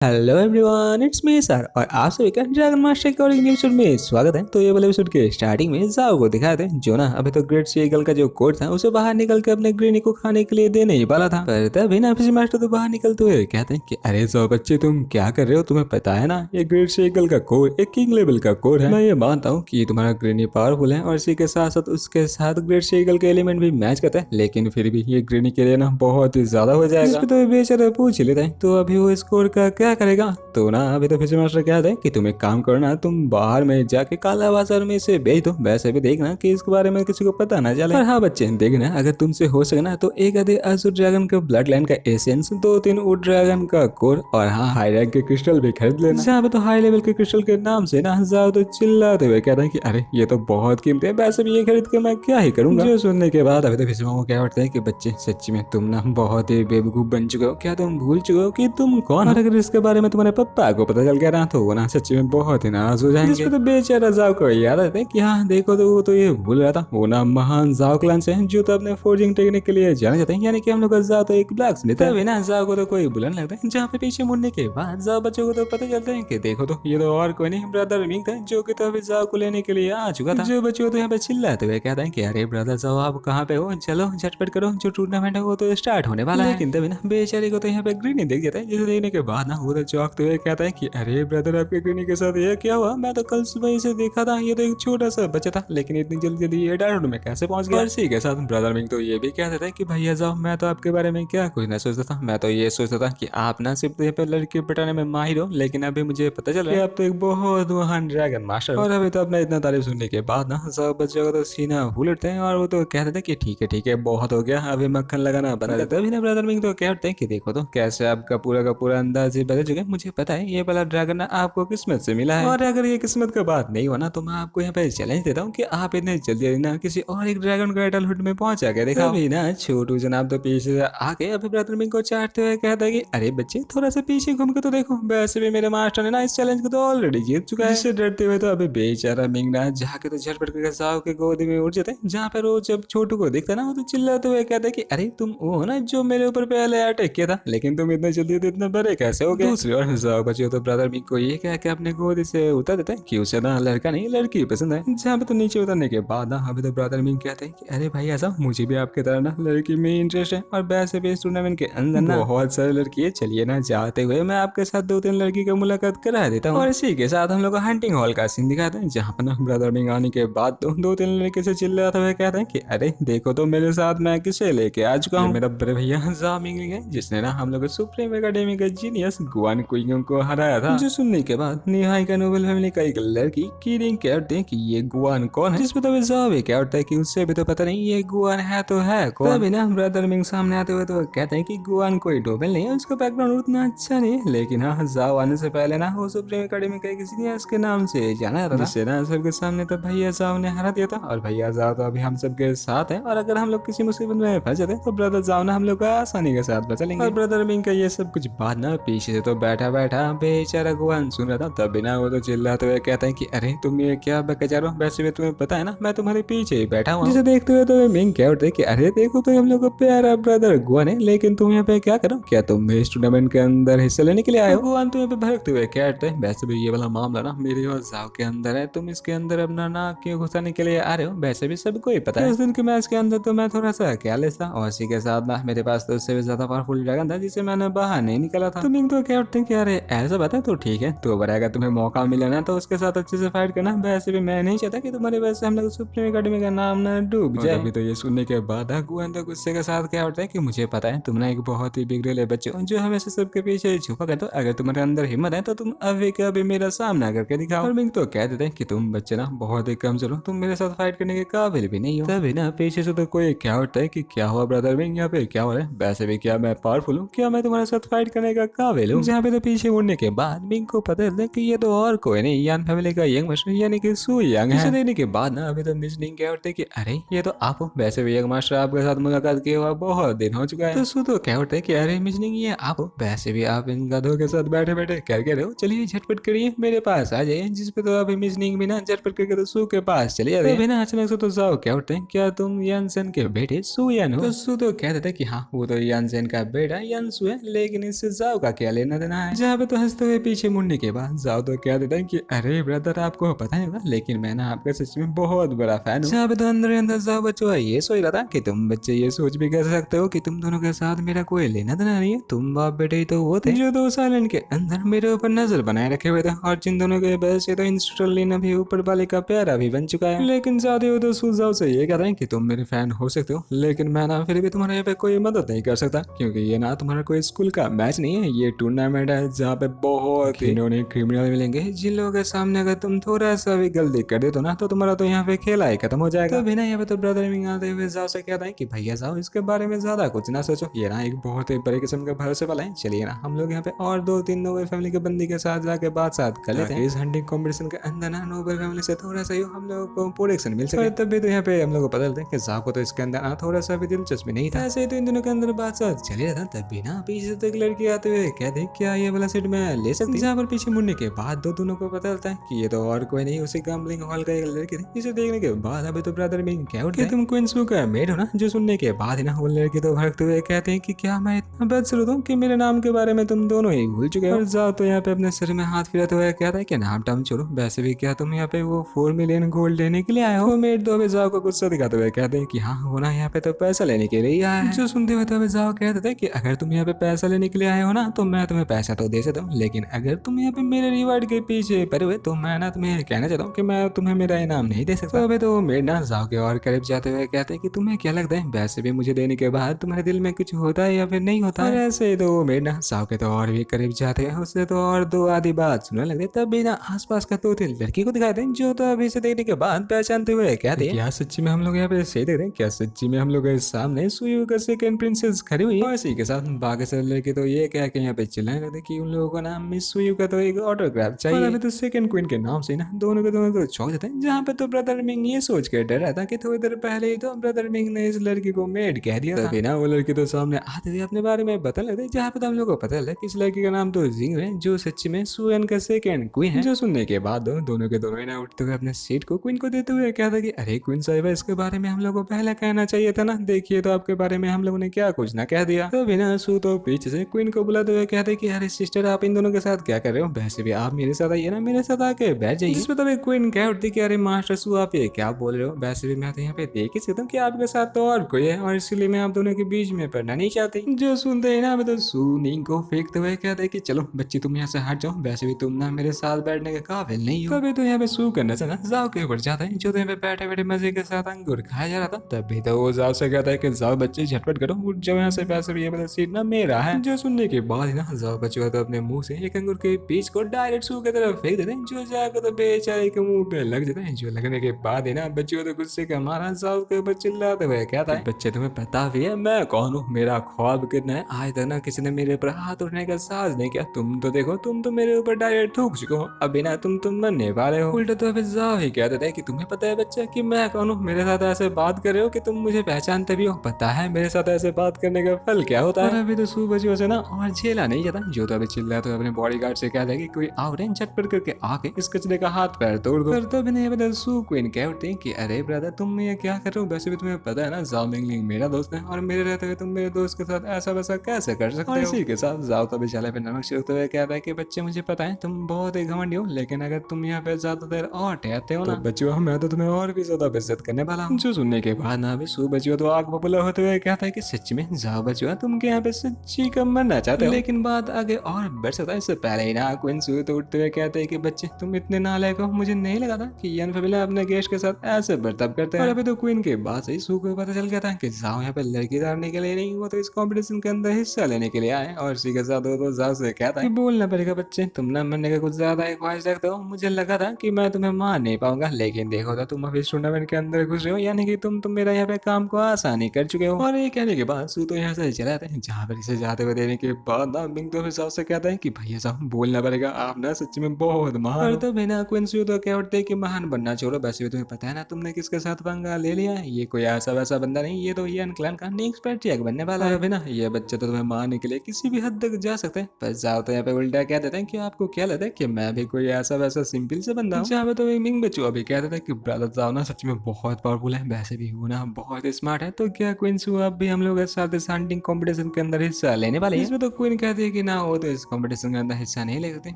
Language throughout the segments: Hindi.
Hello everyone, it's me sir और आप सभी का ड्रैगन मास्टर के और एक एपिसोड में स्वागत है। तो ये वाले एपिसोड के स्टार्टिंग में जाओ को दिखाते हैं जो ना अभी तो ग्रेट सीगल का जो कोड था उसे बाहर निकल के अपने ग्रीनी को खाने के लिए देने ही वाला था। पर तभी ना फिश मास्टर तो बाहर निकलते हुए कहते हैं कि अरे जाओ बच्चे, तुम क्या कर रहे हो? तुम्हें पता है ना ये ग्रेट सीगल का कोड एक किंग लेवल का कोड है। मैं ये मानता हूँ कि तुम्हारा ग्रीनी पावरफुल है और इसी के साथ साथ उसके साथ ग्रेट सीगल के एलिमेंट भी मैच करता है, लेकिन फिर भी ये ग्रीनी के लिए ना बहुत ही ज्यादा हो जाएगा। जिस पे तो बेचारा पूछ ही लेता है तो अभी वो स्कोर का क्या करेगा। तो ना अभी तो फिश मास्टर कहते हैं कि तुम एक काम करो ना, तुम बाहर में जाके काला बाजार में इसे बेच दो। वैसे भी देखना कि इसके बारे में किसी को पता ना चले। और हाँ बच्चे, देखना अगर तुमसे हो सके ना तो एक आधे असुर ड्रैगन के ब्लड लाइन का एसेंस, 2-3 वुड ड्रैगन का कोर और हाँ हाई रैंक के क्रिस्टल भी खरीद लेना। जहाँ पे तो हाई लेवल के क्रिस्टल के नाम से ना जाओ तो चिल्लाते हुए कहते हैं कि अरे ये तो बहुत कीमती है, वैसे भी ये खरीद के मैं क्या ही करूंगा। जो सुनने के बाद अभी तो फिश मामा क्या उठते हैं कि बच्चे सच्ची में तुम ना बहुत ही बेवकूफ बन चुके हो। क्या तुम भूल चुके हो कि तुम कौन हो? और अगर इसके बारे में तुम्हारे पप्पा को पता चल गया ना तो वो ना सच्ची में बहुत ही नाराज हो जाएंगे। जिसपे तो बेचारा जाओ को याद आता है कि हाँ देखो तो वो तो ये भूल रहा था, वो ना महान जाओ क्लान से हैं जो तो अपने फोर्जिंग टेक्निक के लिए जाने जाते हैं, यानी कि हम लोग का जाओ तो एक ब्लैक स्मिथ है। ना जाओ को तो कोई बुलाने लगता है, जहाँ पे पीछे मुड़ने के बाद जाओ बच्चों को तो पता चलता है कि देखो तो ये तो और कोई नहीं ब्रदर मिंग था जो कि तो अभी जाओ को लेने के लिए आ चुका था। जो बच्चों तो यहाँ पे चिल्लाते हुए कहता है कि अरे ब्रदर जाओ आप कहाँ पे हो, चलो झटपट करो, जो टूर्नामेंट है वो तो स्टार्ट होने वाला है। लेकिन तभी ना बेचारे को तो यहाँ पे ग्रीनी देख जाता है, जिसे देखने के बाद ना वो तो चौंकते हुए कहता है कि अरे ब्रदर आपके ग्रीनी के साथ ये क्या हुआ? मैं तो कल सुबह इसे देखा था, ये तो एक छोटा सा बच्चा था, लेकिन इतनी जल्दी जल्दी ये डायमंड में कैसे पहुंच गया? इसी के साथ ब्रदर मिंग तो ये भी कहते थे कि भैया जाओ, मैं तो आपके बारे में क्या कुछ ना सोचता था, मैं तो ये सोचता था कि आप ना सिर्फ यहाँ पे लड़की पटाने में माहिर हो, लेकिन अभी मुझे पता चला कि आप तो एक बहुत महान ड्रैगन मास्टर हो। और अभी तो अपना इतना तारीफ सुनने के बाद ना सब बच्चों का तो सीना फूल उठते हैं और वो तो कहते थे कि ठीक है बहुत हो गया, अभी मक्खन लगाना बना देता है। अभी ना ब्रदर मिंग तो कहते हैं कि देखो तो कैसे आपका पूरा का पूरा अंदाज ही बदल चुका है, मुझे पता है ये वाला ड्रैगन ना आपको किस्मत से मिला है। और अगर ये किस्मत का बात नहीं हुआ ना तो मैं आपको यहाँ पे चैलेंज देता हूँ कि आप इतने जल्दी ना किसी और एक ड्रैगन को एडल्टहुड में पहुंचा के दिखाओ। अभी ना छोटू जनाब तो पीछे से आके अभी ब्रदर मिंग को चाटते हुए कहता है कि अरे बच्चे थोड़ा सा पीछे घूम के तो देखो, वैसे भी मेरे मास्टर ने ना इस चैलेंज को तो ऑलरेडी जीत चुका है। जिससे डरते हुए तो अभी बेचारा मिंग ना जाके तो झटपट करके साहब के गोदी में उठ जाते हैं, जहाँ पर वो जब छोटू को दिखता ना वो तो चिल्लाते हुए कहता है कि अरे तुम वो हो ना जो मेरे ऊपर पहले अटैक किया था, लेकिन तुम इतना जल्दी तो इतना बड़े कैसे हो गए? दूसरी ओर जाओ बच्चे तो ब्रदर मिंग को ये कह के अपने गोदी से उतर देते हैं कि उसे ना लड़का नहीं लड़की पसंद है। जहाँ पे तो नीचे उतरने के बाद ना अभी तो ब्रदर मिंग कहते हैं कि अरे भाई ऐसा मुझे भी आपके तरह ना लड़की में इंटरेस्ट है और वैसे भी इस टूर्नामेंट के अंदर ना बहुत सारी लड़की है, चलिए ना जाते हुए मैं आपके साथ 2-3 लड़की का मुलाकात करा देता हूँ। और इसी के साथ हम लोग हंटिंग हॉल का सीन दिखाते हैं, जहाँ पर ना ब्रदर मिंग आने के बाद तो 2-3 लड़के से चिल्लाते हुए कहते हैं कि अरे देखो तो मेरे साथ मैं किसे लेके आ चुका हूँ, मेरा बड़े भैया जा मिंग है, जिसने ना हम लोग सुप्रीम एकेडमी का जीनियस गुआन कुइंग को हराया था। जो सुनने के बाद निहाई का नोबल फैमिली का एक लड़की कीरिंग कहते हैं कि ये गुआन कौन है, जिसपे तभी जावे क्या होता है कि उससे भी तो पता नहीं ये गुआन है तो है कौन। तभी ना ब्रदर मिंग सामने आते हुए तो कहते हैं कि गुआन कोई नोबल नहीं है, उसका बैकग्राउंड उतना अच्छा नहीं है, लेकिन हाँ जाओ आने से पहले ना वो सुप्रीम एकेडमी का एक जीनियस के नाम से जाना जाता था, जिससे ना सबके सामने तो भैया जाओ ने हरा दिया था। और भैया जाओ तो अभी हम सबके साथ है, और अगर हम लोग किसी मुसीबत में फंस जाते तो ब्रदर जाओ ना हम लोग का आसानी के साथ बचा लेंगे। और ब्रदर मिंग का ये सब कुछ बात ना पीछे से तो बैठा बैठा बेचारा गुआन सुन रहा था, तभी ना वो तो चिल्लाते हुए कहता है कि अरे तुम ये क्या बके जा रहे हो, वैसे भी तुम्हें पता है ना मैं तुम्हारे पीछे ही बैठा हूँ। जिसे देखते हुए तो मिंग क्या उठते कि अरे देखो तो हम लोग का प्यारा ब्रदर गुआन है, लेकिन तुम यहाँ पे क्या करो, क्या तुम इस टूर्नामेंट के अंदर हिस्सा लेने के लिए आए हो? गुआन तो यहाँ पे भड़कते हुए क्या उठते हैं, वैसे भी ये वाला मामला ना मेरे और जाओ के अंदर है, तुम इसके अंदर अपना नाक क्यों घुसाने के लिए आ रहे हो? वैसे भी सबको ही पता है उस दिन के मैच के अंदर तो मैं थोड़ा सा केयरलेस था, और इसी के साथ ना मेरे पास तो उससे भी ज्यादा पावरफुल ड्रैगन था जिसे मैंने बाहर नहीं निकला था। तो मिंग तो क्या उठते हैं कि अरे ऐसा बात है तो ठीक है, तो अगर तुम्हें मौका मिला ना तो उसके साथ अच्छे से फाइट करना, वैसे भी मैं नहीं चाहता कि तुम्हारी वजह से हम लोग सुप्रीम एकेडमी का नाम ना डूब जाए। अभी तो ये सुनने के बाद गुआन तो गुस्से के साथ क्या उठता है कि मुझे पता है तुम ना एक बहुत ही बिगड़ेले बच्चे हो जो हमेशा सबके पीछे छुपा करते हो, अगर तुम्हारे अंदर हिम्मत है तो तुम अभी के अभी मेरा सामना करके दिखाओ। और मिंग तो कह देते हैं कि तुम बच्चे ना बहुत ही कमजोर हो, तुम मेरे साथ फाइट करने के काबिल भी नहीं हो। तभी ना पीछे से तो कोई क्या उठता है कि क्या हुआ ब्रदर मिंग, यहाँ पे क्या हो रहा है? वैसे भी क्या मैं पावरफुल हूँ, क्या मैं तुम्हारे साथ फाइट करने का काबिल हूँ? जहाँ पे तो पीछे मुड़ने के बाद मिंग को पता चलता है कि ये तो और कोई नहीं यान फैमिली का यंग मास्टर यानी कि सु यंग है। इसे देखने के बाद ना अभी तो मिस निंग क्या उठते कि अरे ये तो आप हो, वैसे भी यंग मास्टर आपके साथ मुलाकात किए हुआ बहुत दिन हो चुका है। तो सु तो क्या उठता है कि अरे मिस निंग ये आप हो, वैसे भी आप इन गधों के साथ बैठे बैठे क्या कह रहे हो, चलिए झटपट करिए मेरे पास आ जाइए। जिसपे तो अभी मिस निंग भी ना झटपट करके तो सु के पास चले जाते हैं। बिना अचानक से तो जाओ क्या उठते हैं, क्या तुम यानसेन के बेटे सु यान हो? तो सु तो कह देते कि हाँ वो तो यानसेन का बेटा यानसु है, लेकिन इससे जाओ का क्या लेना देना है? जहाँ पे तो हंसते हुए पीछे मुड़ने के बाद जाओ तो क्या देता है कि अरे ब्रदर आपको पता नहीं होगा लेकिन मैं ना आपका सच में बहुत बड़ा फैन हूँ। जहाँ पे तो अंदर अंदर जाओ बच्चों ये सोच रहा था कि तुम बच्चे ये सोच भी कर सकते हो कि तुम दोनों के साथ मेरा कोई लेना देना नहीं है, तुम बाप बेटे ही तो वो थे जो 2 साल के अंदर मेरे ऊपर नजर बनाए रखे हुए थे और जिन दोनों के वजह से तो इंस्टॉलिन अभी ऊपर वाले का प्यारा भी बन चुका है। लेकिन चाहते हो तो सुझाव से ये कह रहे हैं कि तुम मेरे फैन हो सकते हो लेकिन मैं ना फिर भी तुम्हारे यहाँ पे कोई मदद नहीं कर सकता क्योंकि ये ना तुम्हारा कोई स्कूल का मैच नहीं है, ये टूर्नामेंट है जहाँ पे बहुत इन्होंने क्रिमिनल मिलेंगे जिन लोगों के सामने अगर तुम थोड़ा सा भी गलती कर दे तो ना तो तुम्हारा तो यहाँ पे खेला ही खत्म हो जाएगा। तो बिना यहाँ पे तो ब्रदर मिंग आते हुए जाओ से कहता है कि भैया जाओ इसके बारे में ज्यादा कुछ ना सोचो, ये ना एक बहुत ही बड़े किस्म का भरोसे वाला है, चलिए ना हम लोग यहाँ पे और 2-3 नोबल फैमिली के बंदी के साथ जाके बात साथ कर लेते हैं। इस हंटिंग कॉम्पिटिशन के अंदर ना नोबल फैमिली से थोड़ा सा हम लोगों को प्रोटेक्शन मिल सके। तब भी तो यहाँ पे हम लोग को पता चलता है कि जाओ को तो इसके अंदर ना थोड़ा सा भी दिलचस्पी नहीं था। ऐसे ही तो इन दोनों के अंदर बात साथ चले रहा था तब भी ना पीछे से एक लड़की आते हुए कहते क्या ये वाला सीट मैं ले सकती, जहाँ पर पीछे मुड़ने के बाद दोनों को पता चलता है कि ये तो और कोई नहीं उसी गैम्बलिंग हॉल का एक लड़की थी। इसे देखने के बाद अभी तो ब्रदर मिंग क्या उठे तुम क्वीन सू का मेड हो ना, जो सुनने के बाद ना वो लड़की तो भड़कते हुए कहते हैं कि क्या मैं इतना बदसलूक हूँ कि मेरे नाम के बारे में तुम दोनों ही भूल चुके हो। जाओ तो यहाँ पे अपने सिर में हाथ फिराते हुए कहता है कि नाम टाम छोड़ो, वैसे भी क्या तुम यहाँ पे वो 4 मिलियन गोल्ड लेने के लिए आए हो। मेड तो अभी जाओ को गुस्सा दिखाते हुए कहते हैं कि हाँ वो ना यहाँ पे तो पैसा लेने के लिए आया है। जो सुनते हुए तो अभी जाओ कहते थे कि अगर तुम यहाँ पे पैसा लेने के लिए आए हो ना तो मैं तुम्हें पैसा तो दे सकता हूँ लेकिन अगर तुम यहाँ पे मेरे रिवार्ड के पीछे पड़े हुए तो मैं ना तुम्हें कहना चाहता हूँ कि मैं तुम्हें मेरा इनाम नहीं दे सकता। तो अभी तो मेड ना जाओ के और करीब जाते हुए कहते हैं कि तुम्हें क्या लगता है वैसे भी मुझे देने के बाद तुम्हारे दिल में कुछ होता है या फिर नहीं होता है। ऐसे तो मेड ना जाओ के तो और भी करीब जाते हैं, उससे तो और 2 आधी बात सुनने लगते तब भी ना आसपास का 2-3 लड़की को दिखाते हैं जो तो अभी से देखने के बाद पहचानते हुए कहते हैं क्या सच्ची में हम लोग यहाँ पे सही देख रहे हैं, क्या सच्ची में हम लोग सामने सुयू का सेकंड प्रिंसेस खड़ी हुई है। इसी के साथ बाकी सारे लड़के तो ये कह के यहाँ पे चिल्लाने लगते कि उन लोगों को ना मिस सुयू का तो एक ऑटोग्राफ चाहिए। और अभी तो सेकंड क्वीन के नाम से ना दोनों के दोनों तो चौंक जाते हैं, जहाँ पे तो ब्रदर मिंग ये सोच के डर रहा था कि थोड़ी देर पहले ही तो ब्रदर मिंग ने इस लड़की को मेड कह दिया था। ना वो लड़की तो सामने आते हुए अपने बारे में बताने लगते, जहाँ पे तो हम लोग को पता चला कि इस लड़की का नाम तो जिंग है जो सच्ची में सुएन का सेकंड क्वीन है। जो सुनने के बाद दोनों के दोनों ना उठते हुए अपने सीट को क्वीन को देते हुए कहता कि अरे क्वीन साहिबा इसके बारे में हम लोग को पहले कहना चाहिए था ना, देखिए तो आपके बारे में हम लोगों ने क्या कुछ ना कह दिया। तो बिना सू तो पीछे से क्वीन को बुलाते हुए कहते कि अरे सिस्टर आप इन दोनों के साथ क्या कर रहे हो, वैसे भी आप मेरे साथ आइए ना, मेरे साथ आके बैठ जाइए। जिसमें तभी क्वीन कह उठती कि अरे मास्टर सू आप ये क्या बोल रहे हो, वैसे भी मैं तो यहाँ पे देख ही सकता हूँ कि आपके साथ तो और कोई है और इसलिए मैं आप दोनों के बीच में पढ़ना नहीं चाहती। जो सुनते हैं ना तो सू नींग को फेंकते हुए कहते हैं कि चलो बच्ची तुम यहाँ से हट जाओ, वैसे भी तुम ना मेरे साथ बैठने के काबिल नहीं हो। तभी तो यहाँ पे सू करने से ना जाओ के ऊपर जाता है जो तो यहाँ पे बैठे बैठे मजे के साथ अंगूर खाया जा रहा था। तभी तो वो जाओ से कहता है कि जाओ बच्चे झटपट करो उठ जाओ यहाँ से, वैसे भी ये वाला सीट ना मेरा है। जो सुनने के बाद ना जाओ बच्चों तो अपने मुंह से एक अंगूर के बीज को डायरेक्ट सू की तरफ फेंक देते हैं, जो जाकर तो बेचारे के मुंह पे लग जाता है। जो लगने के बाद ही ना बच्चों तो गुस्से का मारा जाओ के ऊपर चिल्लाते हुए कहता है बच्चे तुम्हें पता भी है मैं कौन हूँ, मेरा ख्वाब कितना है, आज तक ना किसी ने मेरे ऊपर हाथ उठने का साहस नहीं किया, तुम तो देखो तुम तो मेरे ऊपर डायरेक्ट थूक चुके हो, अभी ना तुम बनने वाले हो। उल्टा तो अभी जाओ ही कह देते हैं कि तुम्हें पता है बच्चा कि मैं कौन हूँ, मेरे साथ ऐसे बात कर रहे हो कि तुम मुझे पहचानते भी हो, पता है मेरे साथ ऐसे बात करने का फल क्या होता है। अभी तो सू बच्चों से ना और झेला नहीं जाता, जो तो अभी चिल्ला तो अपने बॉडीगार्ड से कहता है कि कोई आओ रे झटपट करके आके इस कचरे का हाथ पैर तोड़ दो। तो अभी नहीं पता सू क्वीन कह उठती है कि अरे ब्रदर तुम ये क्या कर रहे हो, वैसे भी तुम्हें पता है ना जाओ मिंगलिंग मेरा दोस्त है और मेरे रहते हुए तुम मेरे दोस्त के साथ ऐसा वैसा कैसे कर सकते हो। इसी के साथ जाओ तो बेचारे पे नमक छिड़कते हुए कहता है कि बच्चे मुझे पता है तुम बहुत ही घमंडी हो, लेकिन अगर तुम यहाँ पे ज्यादा देर और ठहरते हो ना तो बच्चों मैं तो तुम्हें और भी ज्यादा बेइज्जत करने वाला हूँ। जो सुनने के बाद ना अभी सू बच्चों तो आग बबूला होते हुए कहता है कि सच में जाओ बच्चों तुम यहाँ पे सच्ची कम मरना चाहते हो, लेकिन बात आगे और बढ़ सकता है। इससे पहले ही ना क्वीन सू तो उठते हुए कहते हैं कि बच्चे तुम इतने नालायक हो, मुझे नहीं लगा था कि यन फैमिली अपने गेस्ट के साथ ऐसे बर्ताव करते हैं। और अभी तो क्वीन के बाद से सू को पता चल गया था कि जाओ यहाँ पे लड़की धारने के लिए नहीं, वो तो इस कंपटीशन के अंदर हिस्सा लेने के लिए आए। और इसी के साथ वो तो जाओ से कहता है कि बोलना पड़ेगा बच्चे तुम ना मरने का कुछ ज्यादा ही ख्वाहिश रखते हो, मुझे लगा था कि मैं तुम्हें मार नहीं पाऊंगा, लेकिन देखो तो तुम अभी इस टूर्नामेंट के अंदर घुस रहे हो, यानी कि तुम मेरा यहाँ पे काम को आसानी कर चुके हो। और ये कहने के बाद सू तो यहाँ से चला जाता है, जहाँ पर इसे जाते हुए देने के बाद ना मिंग तो साहब से कहता है कि भैया साहब बोलना पड़ेगा, आप ना सच में बहुत महान हो। तो बिना क्वीन सू तो क्या उठते कि महान बनना छोड़ो, वैसे भी तुम्हें पता है ना तुमने किसके साथ पंगा ले लिया है, ये कोई ऐसा वैसा बंदा नहीं, ये तो ये क्लैन का नेक्स्ट पैट्रियर्क बनने वाला है। अभी ना ये बच्चे तो तुम्हें मारने के लिए किसी भी हद तक जा सकते हैं, पर जाओ तो यहाँ पे उल्टा कह देते हैं कि आपको क्या लगता है कि मैं भी कोई ऐसा वैसा सिंपल से बंदा हूँ। जहाँ पे तो मिंग बच्चों अभी कह देता है कि ब्रदर जाओ ना सच में बहुत पावरफुल है, वैसे भी वो ना बहुत स्मार्ट है, तो क्या क्वीन सू आप भी हम लोग के साथ इस हंटिंग कॉम्पिटिशन के अंदर हिस्सा लेने वाले हैं। इसमें तो क्वीन कहती है कि ना वो तो इस कंपटीशन के अंदर हिस्सा नहीं ले सकते।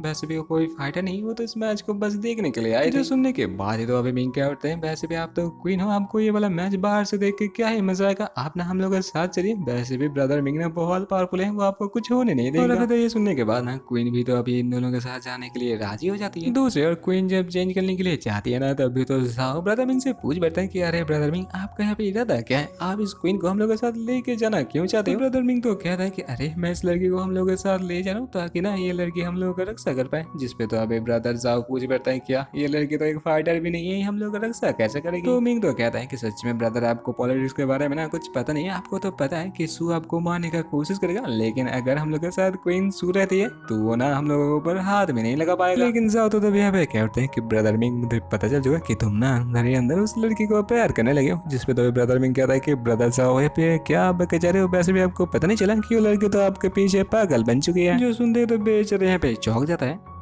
वैसे भी वो कोई फाइटर नहीं, वो तो इस मैच को बस देखने के लिए आए थे। सुनने के बाद ही तो अभी मिंग क्या उठते हैं, वैसे भी आप तो क्वीन हो, आपको ये वाला मैच बाहर से देख के क्या ही मजा आएगा, आप ना हम लोग के साथ चलिए। वैसे भी ब्रदर मिंग ना बहुत पावरफुल है, वो आपको कुछ होने नहीं देगा। और अभी तो ये सुनने के बाद ना क्वीन भी तो अभी इन दोनों के साथ जाने के लिए राजी हो जाती है। दूसरी और क्वीन जब चेंज करने के लिए चाहती है ना, तभी तो जाओ ब्रदर मिंग से पूछ बैठता है कि अरे ब्रदर मिंग आपका यहाँ पे इरादा क्या है, आप इस क्वीन को हम लोग के साथ लेके जाना क्यों चाहते हो। ब्रदर मिंग तो कहता है कि अरे मैं इस लड़की को हम लोग के साथ ले जा रहा हूँ ताकि ना ये लड़की हम लोग का रक्षा कर पाए। जिसपे तो अभी ब्रदर जाओ पूछ बैठता है क्या ये लड़की तो एक फाइटर भी नहीं है, हम लोग का रक्षा कैसे करेगी। तो मिंग तो कहता है कि सच में ब्रदर आपको पॉलिटिक्स के बारे में ना कुछ पता नहीं है, आपको तो पता है कि सू आपको मारने का कोशिश करेगा, लेकिन अगर हम लोग के साथ क्वीन सू रहती है तो वो ना हम लोगों के ऊपर हाथ भी नहीं लगा पाएगा। लेकिन जाओ तो तभी यहाँ पे क्या होते हैं कि ब्रदर मिंग मुझे पता चल चुका कि तुम ना अंदर ही अंदर उस लड़की को प्यार करने लगे हो। जिसपे तो ब्रदर मिंग कहता है कि ब्रदर जाओ ये पे क्या आप बेचारे हो, वैसे भी आपको पता नहीं चला कि वो लड़की तो आपके पीछे पागल बन चुकी है। जो सुनते तो बेचारे यहाँ पे चौंक जाता है।